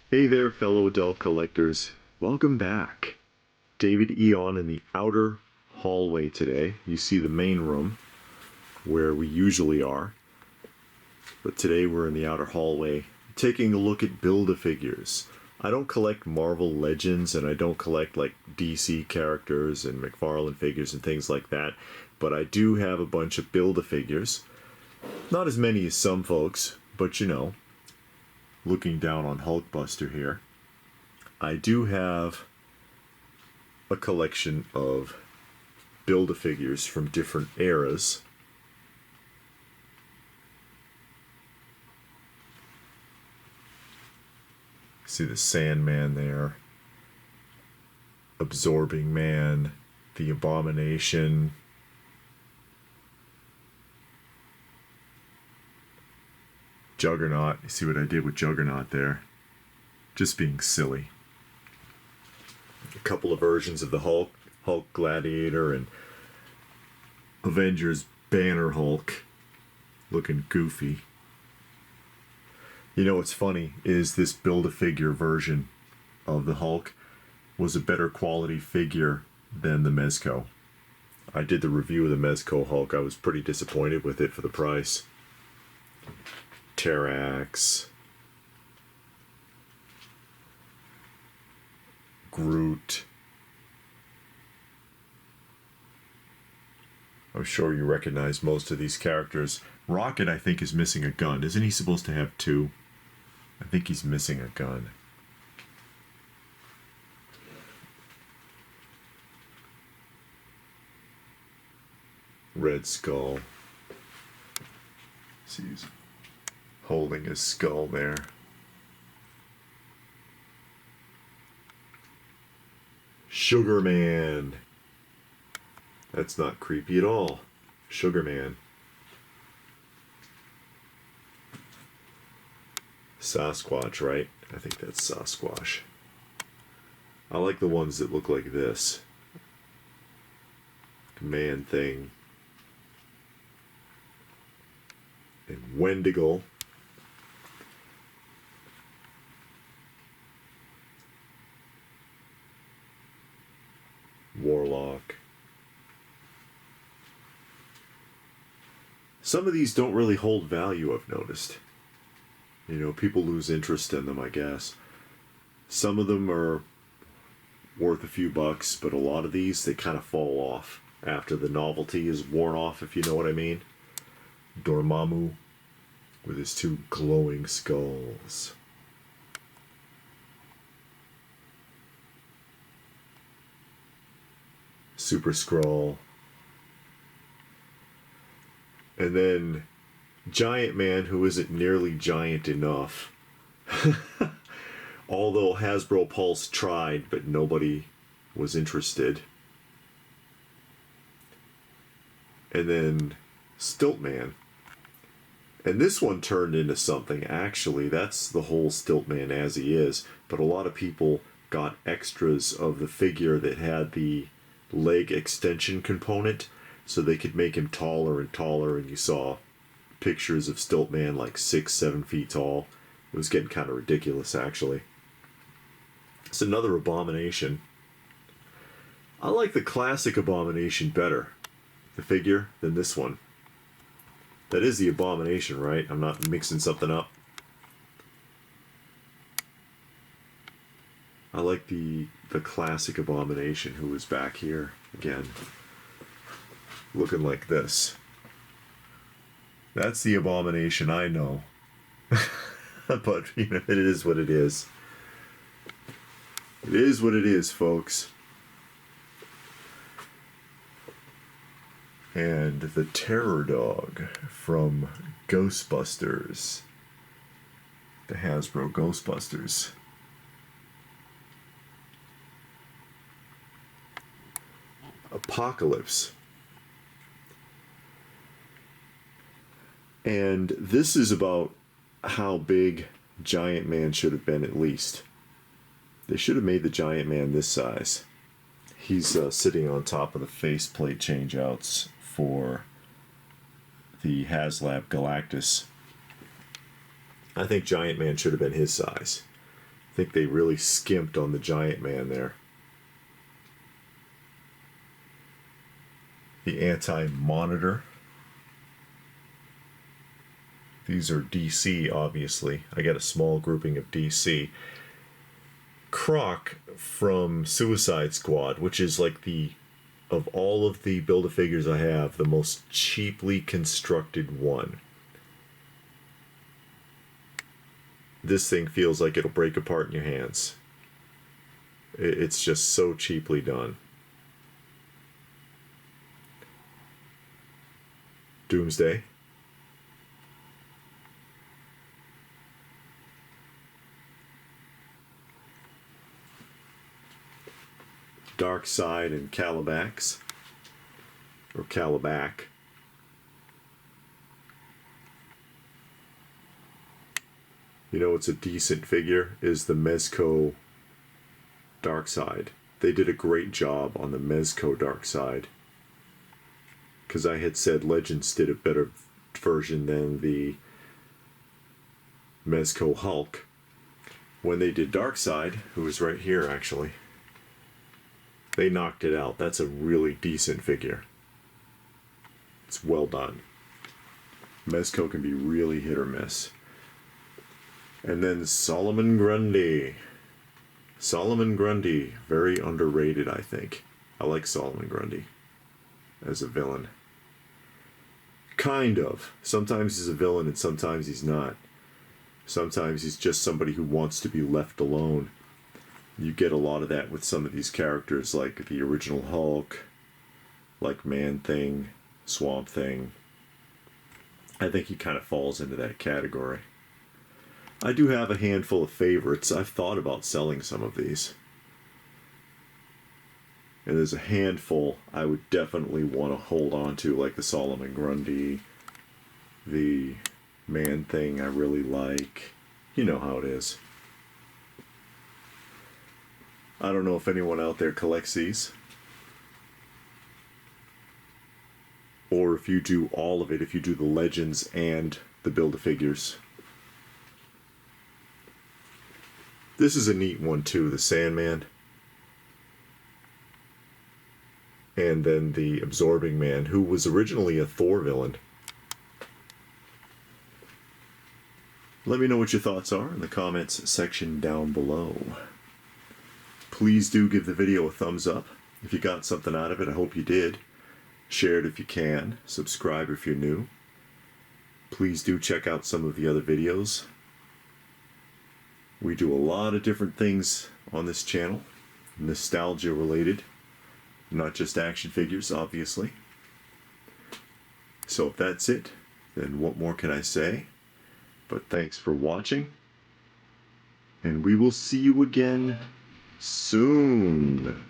Hey there, fellow adult collectors. Welcome back. David Eon in the outer hallway today. You see the main room where we usually are, but today we're in the outer hallway taking a look at Build-A-Figures. I don't collect Marvel Legends and I don't collect like DC characters and McFarlane figures and things like that, but I do have a bunch of Build-A-Figures. Not as many as some folks, but you know, looking down on Hulkbuster here, I do have a collection of Build-A-Figures from different eras. See the Sandman there, Absorbing Man, the Abomination, Juggernaut. You see what I did with Juggernaut there? Just being silly. A couple of versions of the Hulk, Hulk Gladiator, and Avengers Banner Hulk, looking goofy. You know what's funny is this Build-A-Figure version of the Hulk was a better quality figure than the Mezco. I did the review of the Mezco Hulk. I was pretty disappointed with it for the price. Terrax, Groot. I'm sure you recognize most of these characters. Rocket, I think, is missing a gun. Isn't he supposed to have two? I think he's missing a gun. Red Skull. See, he's holding his skull there. Sugar Man. That's not creepy at all. Sugar Man. Sasquatch, right? I think that's Sasquatch. I like the ones that look like this. Man Thing. And Wendigo. Warlock. Some of these don't really hold value, I've noticed. You know, people lose interest in them, I guess. Some of them are worth a few bucks, but a lot of these, they kind of fall off after the novelty is worn off, if you know what I mean. Dormammu with his two glowing skulls. Super Skrull. And then Giant Man, who isn't nearly giant enough. Although Hasbro Pulse tried, but nobody was interested. And then Stilt Man. And this one turned into something, actually. That's the whole Stilt Man as he is. But a lot of people got extras of the figure that had the leg extension component, so they could make him taller and taller, and you saw pictures of Stilt Man like 6-7 feet tall. It was getting kind of ridiculous, actually. It's another Abomination. I like the classic Abomination better, the figure, than this one. That is the Abomination, right? I'm not mixing something up. I like the classic Abomination, who is back here again, looking like this. That's the Abomination I know. But, you know, it is what it is. It is what it is, folks. And the Terror Dog from Ghostbusters. The Hasbro Ghostbusters. Apocalypse. And this is about how big Giant Man should have been, at least. They should have made the Giant Man this size. He's sitting on top of the faceplate changeouts for the HasLab Galactus. I think Giant Man should have been his size. think they really skimped on the Giant Man there. The Anti-Monitor. These are DC, obviously. I got a small grouping of DC. Croc from Suicide Squad, which is like of all of the Build-A-Figures I have, the most cheaply constructed one. This thing feels like it'll break apart in your hands. It's just so cheaply done. Doomsday. Darkseid and Calabax, or Calabac. You know what's a decent figure is the Mezco Darkseid. They did a great job on the Mezco Darkseid, because I had said Legends did a better version than the Mezco Hulk. When they did Darkseid, who was right here actually, they knocked it out. That's a really decent figure. It's well done. Mezco can be really hit or miss. And then Solomon Grundy. Solomon Grundy, very underrated, I think. I like Solomon Grundy as a villain. Kind of. Sometimes he's a villain and sometimes he's not. Sometimes he's just somebody who wants to be left alone. You get a lot of that with some of these characters, like the original Hulk, like Man-Thing, Swamp-Thing. I think he kind of falls into that category. I do have a handful of favorites. I've thought about selling some of these. And there's a handful I would definitely want to hold on to, like the Solomon Grundy, the Man-Thing I really like. You know how it is. I don't know if anyone out there collects these, or if you do all of it, if you do the Legends and the Build-A-Figures. This is a neat one too, the Sandman. And then the Absorbing Man, who was originally a Thor villain. Let me know what your thoughts are in the comments section down below. Please do give the video a thumbs up. If you got something out of it, I hope you did. Share it if you can. Subscribe if you're new. Please do check out some of the other videos. We do a lot of different things on this channel, nostalgia related, not just action figures, obviously. So if that's it, then what more can I say? But thanks for watching, and we will see you again soon.